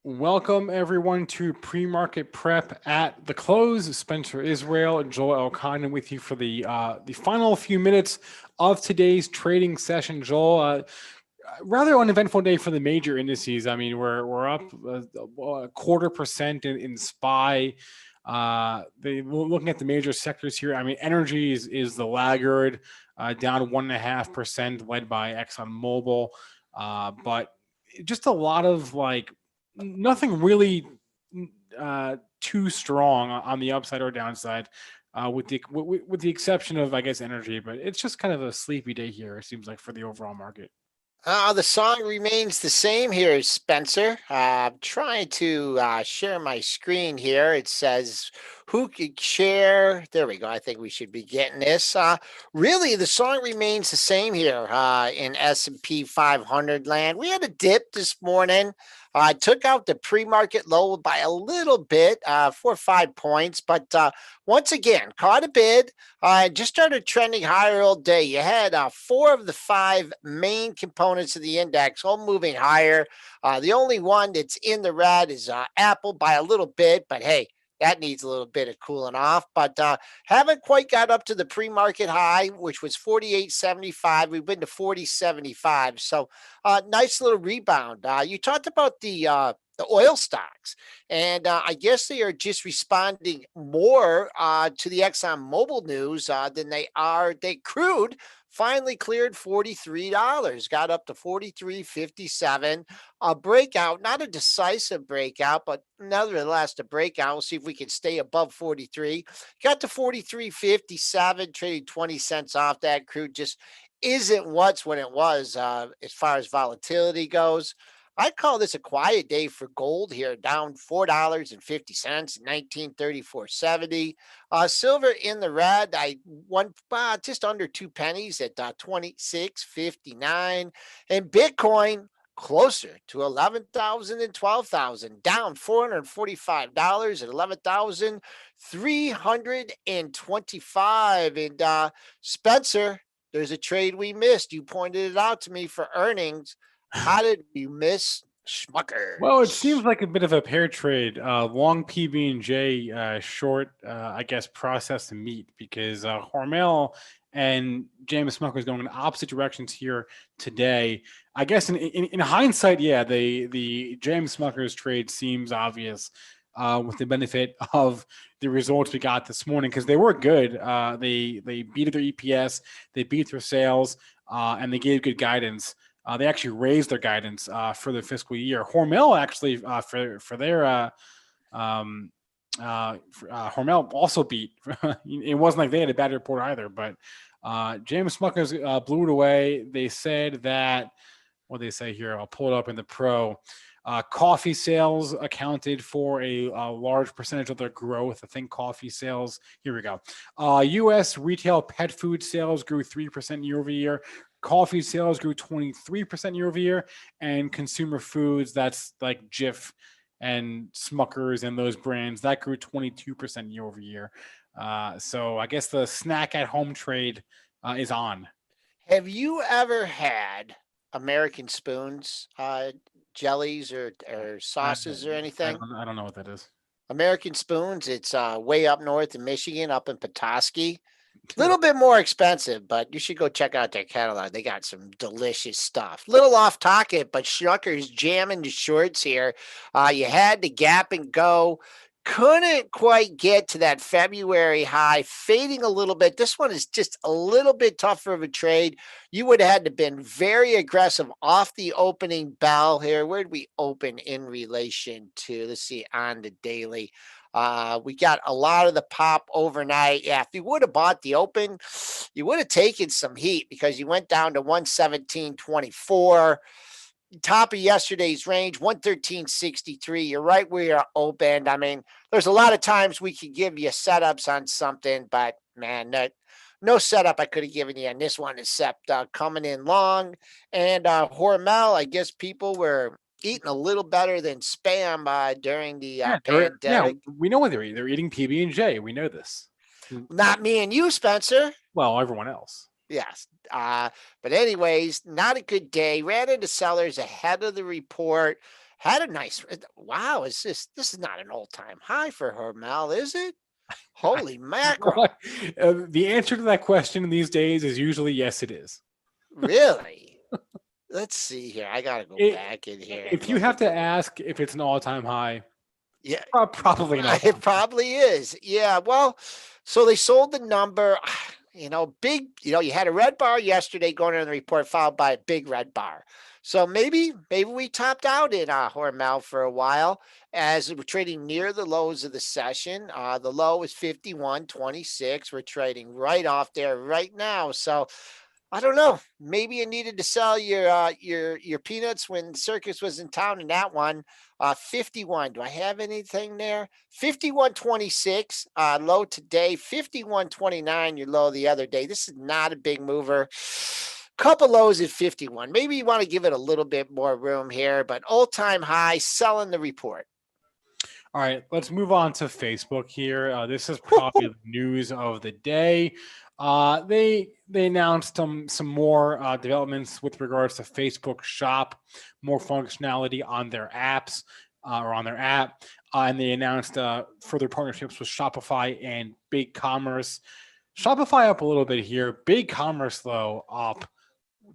Welcome everyone to pre-market prep at the close. Spencer Israel and Joel Elconin with you for the final few minutes of today's trading session. Joel, rather uneventful day for the major indices. I mean, we're up a quarter percent in SPY. Looking at the major sectors here. I mean, energy is the laggard, down 1.5%, led by ExxonMobil, but just a lot of nothing really too strong on the upside or downside, with the exception of, I guess, energy. But it's just kind of a sleepy day here, it seems like, for the overall market. The song remains the same here, Spencer. I'm trying to share my screen here. It says, who could share? There we go. I think we should be getting this. Really, the song remains the same here in S&P 500 land. We had a dip this morning. I took out the pre-market low by a little bit, 4 or 5 points, but once again, caught a bid. Just started trending higher all day. You had 4 of the 5 main components of the index all moving higher. The only one that's in the red is Apple by a little bit, but hey, that needs a little bit of cooling off, but haven't quite got up to the pre-market high, which was 48.75. We've been to 40.75. So nice little rebound. You talked about the oil stocks, and I guess they are just responding more to the ExxonMobil news than they are. They crude finally cleared $43, got up to 43.57. A breakout, not a decisive breakout, but nevertheless a breakout. We'll see if we can stay above 43. Got to 43.57, trading 20 cents off. That crude just isn't what it was as far as volatility goes. I call this a quiet day for gold here, down $4.50, 1934.70. Silver in the red, I won just under 2 pennies at 26.59, and Bitcoin closer to 11,000 and 12,000, down $445 at 11,325. And Spencer, there's a trade we missed. You pointed it out to me for earnings. How did we miss Schmuckers? Well, it seems like a bit of a pair trade. Long PB&J, short, I guess, processed meat, because Hormel and James Smucker's going in opposite directions here today. I guess in hindsight, yeah, the James Smucker's trade seems obvious, with the benefit of the results we got this morning, because they were good. They beat their EPS, they beat their sales, and they gave good guidance. They actually raised their guidance for the fiscal year. Hormel actually, Hormel also beat. It wasn't like they had a bad report either, but James Smuckers blew it away. They said that, what they say here, I'll pull it up in the pro. Coffee sales accounted for a large percentage of their growth. I think coffee sales, here we go. U.S. retail pet food sales grew 3% year over year. Coffee sales grew 23% year over year, and consumer foods, that's like Jif and Smuckers and those brands, that grew 22% year over year. So I guess the snack at home trade is on. Have you ever had American Spoons, jellies or sauces or anything? I don't know what that is. American Spoons, it's way up north in Michigan, up in Petoskey. A little bit more expensive, but you should go check out their catalog. They got some delicious stuff. Little off topic, but Schnucker's jamming the shorts here. You had the gap and go. Couldn't quite get to that February high, fading a little bit. This one is just a little bit tougher of a trade. You would have had to been very aggressive off the opening bell here. Where did we open in relation to? Let's see, on the daily. We got a lot of the pop overnight. Yeah, if you would have bought the open, you would have taken some heat, because you went down to 117.24. Top of yesterday's range, 113.63. You're right where you're opened. I mean, there's a lot of times we could give you setups on something, but man, no setup I could have given you on this one, except coming in long. And Hormel, I guess people were eating a little better than spam during the pandemic. Yeah, we know what they're eating. They're eating PB&J. We know this. Not me and you, Spencer. Well, everyone else. Yes. But anyways, not a good day. Ran into sellers ahead of the report. had a nice. Wow, this is not an all-time high for Hormel, is it? Holy mackerel! The answer to that question these days is usually yes, it is. Really? Let's see here. I gotta go It, back in here and if you look have at to the. ask if it's an all-time high, Yeah, probably an all-time it probably is. Yeah. Well, so they sold the number. Big. You had a red bar yesterday going in the report, followed by a big red bar. So maybe we topped out in Hormel for a while as we're trading near the lows of the session. The low is 51.26. We're trading right off there right now. So I don't know. Maybe you needed to sell your peanuts when Circus was in town in that one. 51. Do I have anything there? 51.26 low today. 51.29 your low the other day. This is not a big mover. Couple lows at 51. Maybe you want to give it a little bit more room here, but all-time high selling the report. All right, let's move on to Facebook here. This is probably the news of the day. They announced some more developments with regards to Facebook Shop, more functionality on their apps or on their app, and they announced further partnerships with Shopify and Big Commerce. Shopify up a little bit here. Big Commerce though up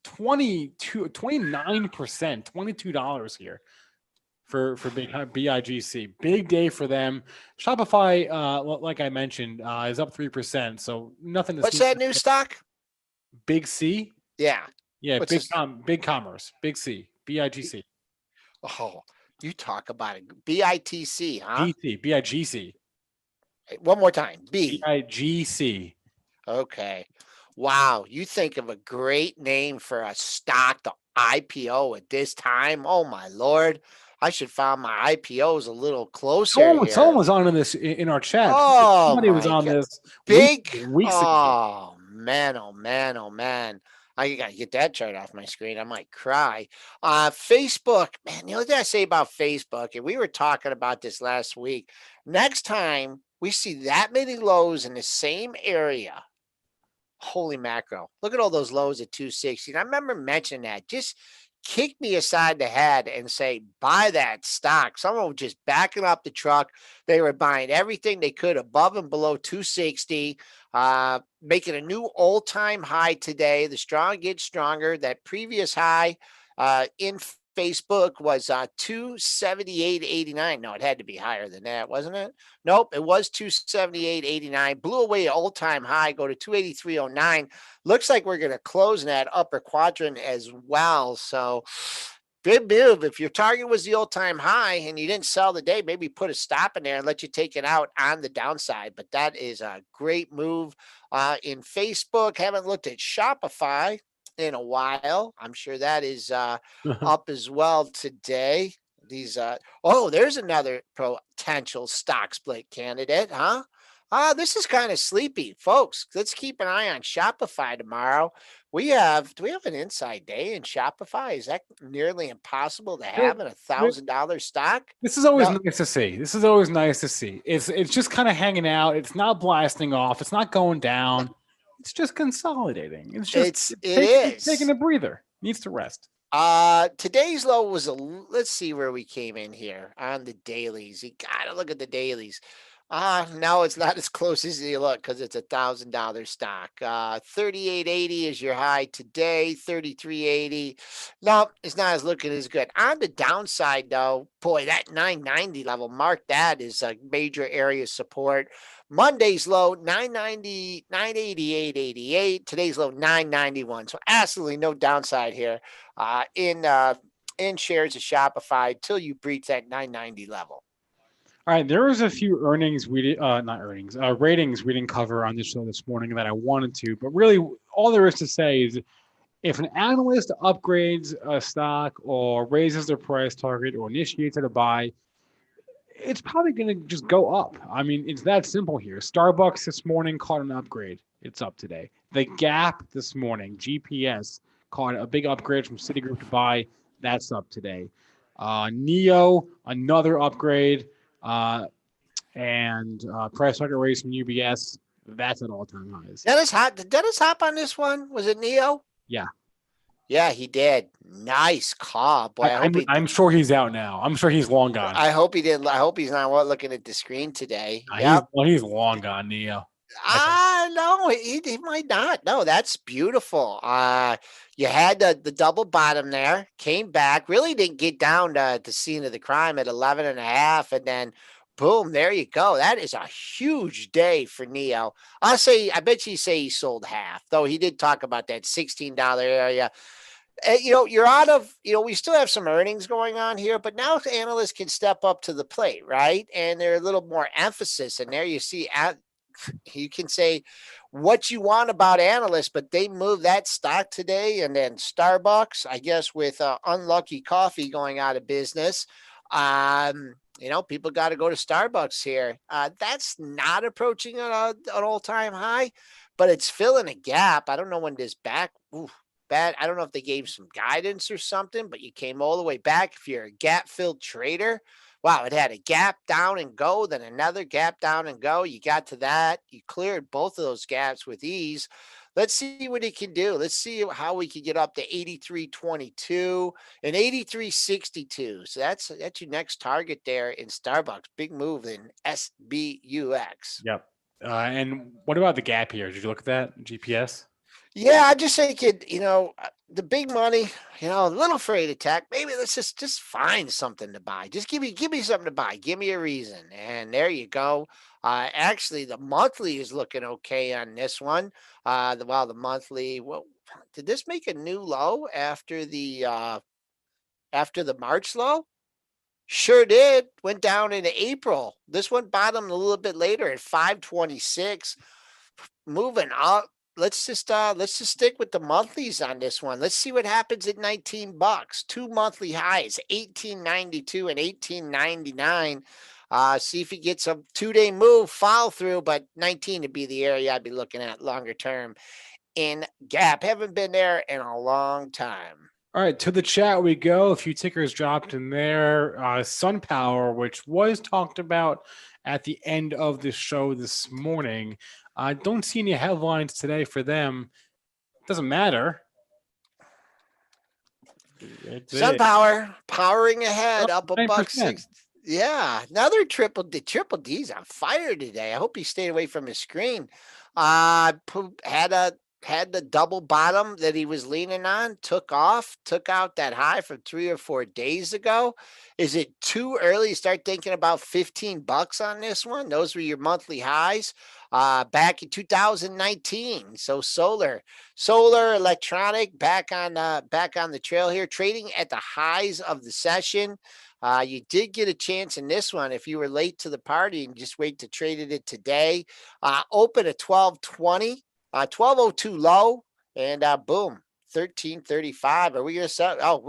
29%, $22 here for BIGC. Big day for them. Shopify, like I mentioned, is up 3%. So nothing to What's sneeze that at. new stock? Big C. Yeah. Yeah, What's this? Big Commerce. Big C. BIGC. Oh, you talk about it. BITC, huh? GC. BIGC. One more time. B. BIGC. Okay. Wow. You think of a great name for a stock to IPO at this time. Oh my Lord. I should find my IPOs a little closer Someone here. was on this in our chat. Oh Somebody was my on God. this Big. weeks ago. Oh man. Oh man. Oh man. I gotta get that chart off my screen. I might cry. Facebook, man, the only thing I say about Facebook, and we were talking about this last week. Next time we see that many lows in the same area, holy mackerel. Look at all those lows at 260. And I remember mentioning that. Just kick me aside the head and say, buy that stock. Someone was just backing up the truck. They were buying everything they could above and below 260, making a new all-time high today. The strong get stronger. That previous high in Facebook was 278.89. No, it had to be higher than that, wasn't it? Nope, it was 278.89. Blew away all-time high, go to 283.09. Looks like we're going to close in that upper quadrant as well. So big move. If your target was the all-time high and you didn't sell the day, maybe put a stop in there and let you take it out on the downside. But that is a great move in Facebook. Haven't looked at Shopify in a while. I'm sure that is up as well today. These there's another potential stock split candidate, huh? This is kind of sleepy, folks. Let's keep an eye on Shopify tomorrow. Do we have an inside day in Shopify? Is that nearly impossible to have in $1,000 stock? This is always No, nice to see. This is always nice to see. It's just kind of hanging out. It's not blasting off. It's not going down. It's just consolidating. It's just it is. taking a breather. Needs to rest. Today's low was let's see where we came in here on the dailies. You gotta look at the dailies. No, it's not as close as you look because it's $1,000 stock. 38.80 is your high today. 33.80. No, it's not as looking as good. On the downside, though, boy, that 990 level, mark that is a major area of support. Monday's low 990, 988.88. Today's low 991. So absolutely no downside here in shares of Shopify till you breach that 990 level. All right, there was a few ratings we didn't cover on the show this morning that I wanted to, but really all there is to say is if an analyst upgrades a stock or raises their price target or initiates a buy, it's probably going to just go up. I mean, it's that simple here. Starbucks this morning caught an upgrade. It's up today. The Gap this morning, GPS, caught a big upgrade from Citigroup to buy. That's up today. Neo, another upgrade. And price target raise from UBS, that's at all-time highs. Did Dennis hop on this one? Was it Neo? Yeah. Yeah, he did. Nice call, boy. I hope I'm sure he's out now. I'm sure he's long gone. I hope he didn't. I hope he's not looking at the screen today. He's Yep. well, he's long gone, Neo. I think. No, he might not. No, that's beautiful. You had the double bottom there, came back, really didn't get down to the scene of the crime at 11 and a half, and then boom, there you go. That is a huge day for Neo. I bet you say he sold half, though he did talk about that $16 area. You're out of, we still have some earnings going on here, but now analysts can step up to the plate, right? And they're a little more emphasis. And there you see, you can say what you want about analysts, but they moved that stock today. And then Starbucks, I guess, with unlucky coffee going out of business. People got to go to Starbucks here. That's not approaching an all-time high, but it's filling a gap. I don't know when this back. Bad. I don't know if they gave some guidance or something, but you came all the way back. If you're a gap filled trader, wow, it had a gap down and go, then another gap down and go. You got to that. You cleared both of those gaps with ease. Let's see what he can do. Let's see how we can get up to 83.22 and 83.62. So that's your next target there in Starbucks. Big move in SBUX. Yep. And what about the gap here? Did you look at that GPS? Yeah, I just think the big money, a little afraid of tech. Maybe let's just find something to buy. Just give me something to buy. Give me a reason. And there you go. Actually, the monthly is looking okay on this one. The monthly, well, did this make a new low after the March low? Sure did. Went down into April. This one bottomed a little bit later at 526. Moving up. Let's just stick with the monthlies on this one. Let's see what happens at $19. Two monthly highs, 1892 and 1899. See if he gets a 2-day move, follow through, but 19 would be the area I'd be looking at longer term in gap. Haven't been there in a long time. All right, to the chat we go. A few tickers dropped in there. SunPower, which was talked about at the end of the show this morning. I don't see any headlines today for them. Doesn't matter. SunPower powering ahead, up a buck 9%. six. Yeah, another triple D's on fire today. I hope he stayed away from his screen. Had the double bottom that he was leaning on, took out that high from 3 or 4 days ago. Is it too early to start thinking about $15 on this one? Those were your monthly highs back in 2019. So solar electronic back on the trail here, trading at the highs of the session. You did get a chance in this one if you were late to the party and just wait to trade it today. Open at 1220. 1202 low, and boom, 1335. Are we going to sell? Oh,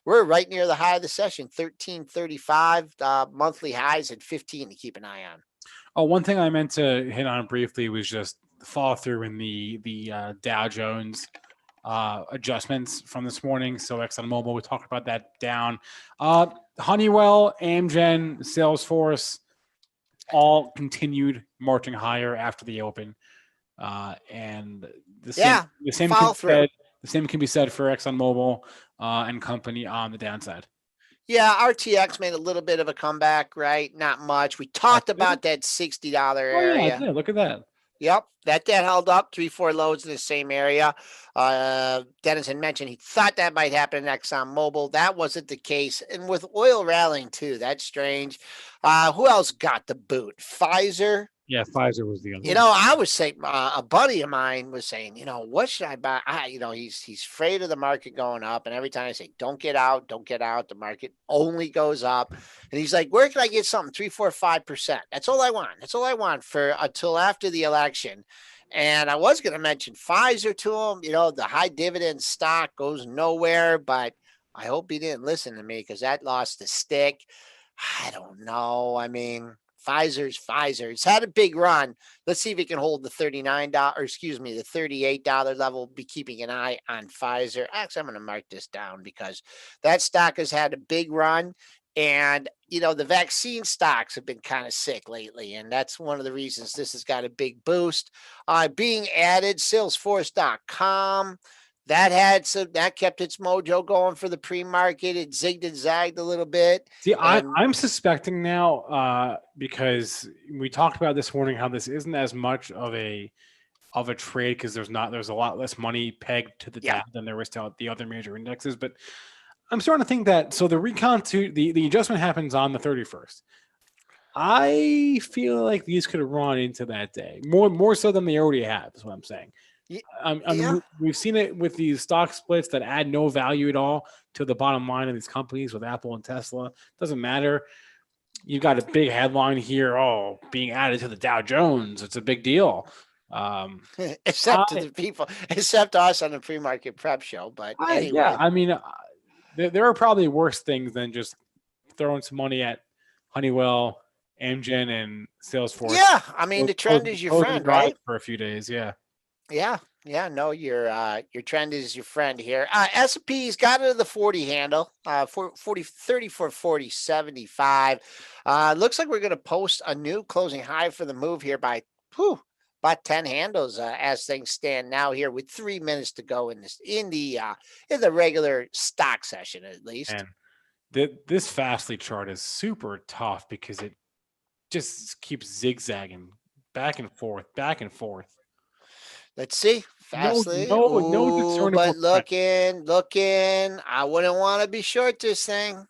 we're right near the high of the session, 1335. Monthly highs at 15 to keep an eye on. Oh, one thing I meant to hit on briefly was just the follow through in the Dow Jones adjustments from this morning. So ExxonMobil, we talked about that down. Honeywell, Amgen, Salesforce, all continued marching higher after the open. And the same can be said for ExxonMobil and company on the downside. Yeah, RTX made a little bit of a comeback, right? Not much. We talked about that $60 area. Yeah, look at that. Yep, that held up 3-4 lows in the same area. Dennis had mentioned he thought that might happen in ExxonMobil. That wasn't the case. And with oil rallying too, that's strange. Who else got the boot? Pfizer. Yeah, Pfizer was the other one. I was saying, a buddy of mine was saying, what should I buy? He's afraid of the market going up. And every time I say, don't get out, the market only goes up. And he's like, where can I get something? 3, 4, 5%. That's all I want. That's all I want for until after the election. And I was going to mention Pfizer to him. The high dividend stock goes nowhere, but I hope he didn't listen to me because that lost a stick. I don't know. I mean, Pfizer's Pfizer. It's had a big run. Let's see if it can hold the the $38 level. Be keeping an eye on Pfizer. Actually, I'm going to mark this down because that stock has had a big run. And, the vaccine stocks have been kind of sick lately. And that's one of the reasons this has got a big boost. Being added, Salesforce.com. that kept its mojo going for the pre-market. It zigged and zagged a little bit. See, And I'm suspecting now because we talked about this morning how this isn't as much of a trade because there's a lot less money pegged to the yeah, Dow than there was to the other major indexes. But I'm starting to think that so the recon to the adjustment happens on the 31st. I feel like these could run into that day more so than they already have. Is what I'm saying. I yeah. mean, we've seen it with these stock splits that add no value at all to the bottom line of these companies with Apple and Tesla. Doesn't matter. You've got a big headline here. Oh, being added to the Dow Jones. It's a big deal. Um, Except to the people, except us on the pre-market prep show. But yeah, anyway, I mean, there are probably worse things than just throwing some money at Honeywell, Amgen, and Salesforce. yeah. I mean, the trend is your Closing friend, drive right? for a few days. Yeah. Yeah, yeah. No, your trend is your friend here. S&P's got it to the 40 handle. 34, 40, 75. Looks like we're going to post a new closing high for the move here by about 10 handles as things stand now here with 3 minutes to go in the regular stock session at least. And this Fastly chart is super tough because it just keeps zigzagging back and forth, back and forth. Let's see. Fastly. No Ooh, discernible but trend. looking. I wouldn't want to be short this thing.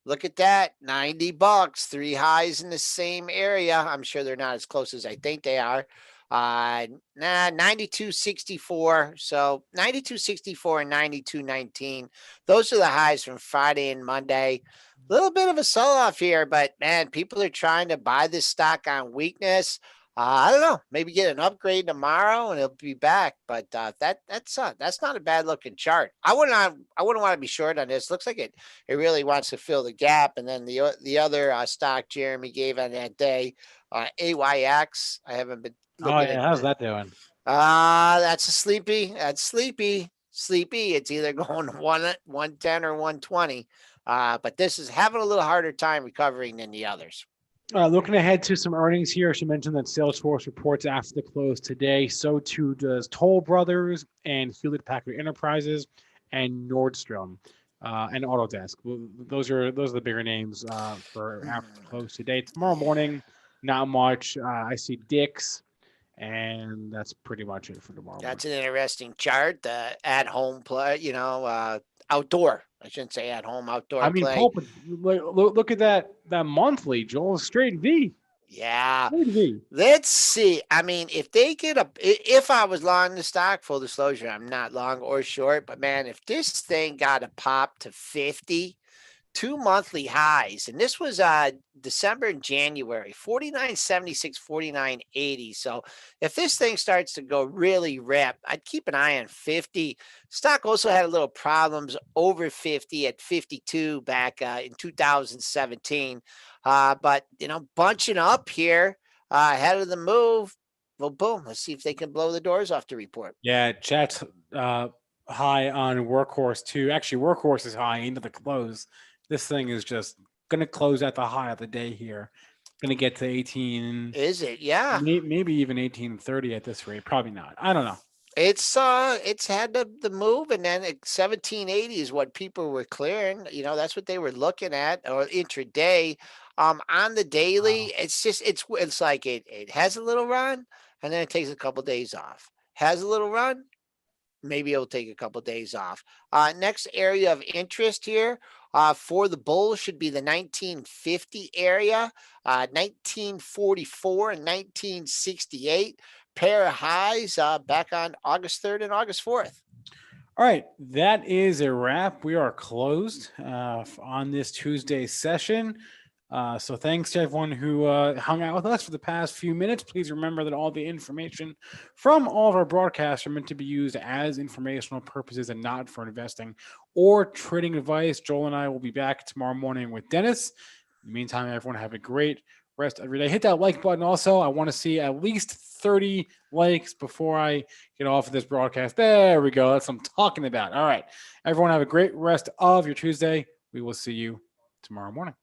Look at that, $90, 3 highs in the same area. I'm sure they're not as close as I think they are. 92.64. So 92.64 and 92.19. Those are the highs from Friday and Monday. A little bit of a sell-off here, but man, people are trying to buy this stock on weakness. I don't know. Maybe get an upgrade tomorrow and it'll be back. But that's not a bad looking chart. I wouldn't want to be short on this. Looks like it really wants to fill the gap. And then the other stock Jeremy gave on that day, AYX. I haven't been Oh looking at yeah, how's the. that doing? That's a sleepy. That's sleepy. Sleepy. It's either going 110 or 120. But this is having a little harder time recovering than the others. Looking ahead to some earnings here, she mentioned that Salesforce reports after the close today. So too does Toll Brothers and Hewlett Packard Enterprises and Nordstrom and Autodesk. Well, those are the bigger names for after the close today. Tomorrow morning, not much. I see Dick's, and that's pretty much it for tomorrow morning. That's an interesting chart. The at-home play, outdoor. I shouldn't say at-home, outdoor I mean, play. Pulp, look at that monthly, Joel, straight V. Yeah. Straight V. Let's see. I mean, if I was long the stock, full disclosure, I'm not long or short, but man, if this thing got a pop to 50, 2 monthly highs, and this was December and January, 49.76, 49.80. So if this thing starts to go really rip, I'd keep an eye on 50. Stock also had a little problems over 50 at 52 back in 2017. But bunching up here ahead of the move. Well, boom. Let's see if they can blow the doors off the report. Yeah, Chat's high on Workhorse too. Actually, Workhorse is high into the close. This thing is just going to close at the high of the day here. Going to get to 18, Is it? Yeah. maybe even 1830 at this rate. Probably not. I don't know. It's had the move, and then 1780 is what people were clearing. That's what they were looking at, or intraday. On the daily, Wow. it's like it has a little run, and then it takes a couple days off. Has a little run, maybe it'll take a couple days off. Next area of interest here for the bulls should be the 1950 area, 1944 and 1968. Pair of highs back on August 3rd and August 4th. All right, that is a wrap. We are closed on this Tuesday session. So thanks to everyone who hung out with us for the past few minutes. Please remember that all the information from all of our broadcasts are meant to be used as informational purposes and not for investing or trading advice. Joel and I will be back tomorrow morning with Dennis. In the meantime, everyone have a great rest of your day. Hit that like button also. I want to see at least 30 likes before I get off of this broadcast. There we go. That's what I'm talking about. All right. Everyone have a great rest of your Tuesday. We will see you tomorrow morning.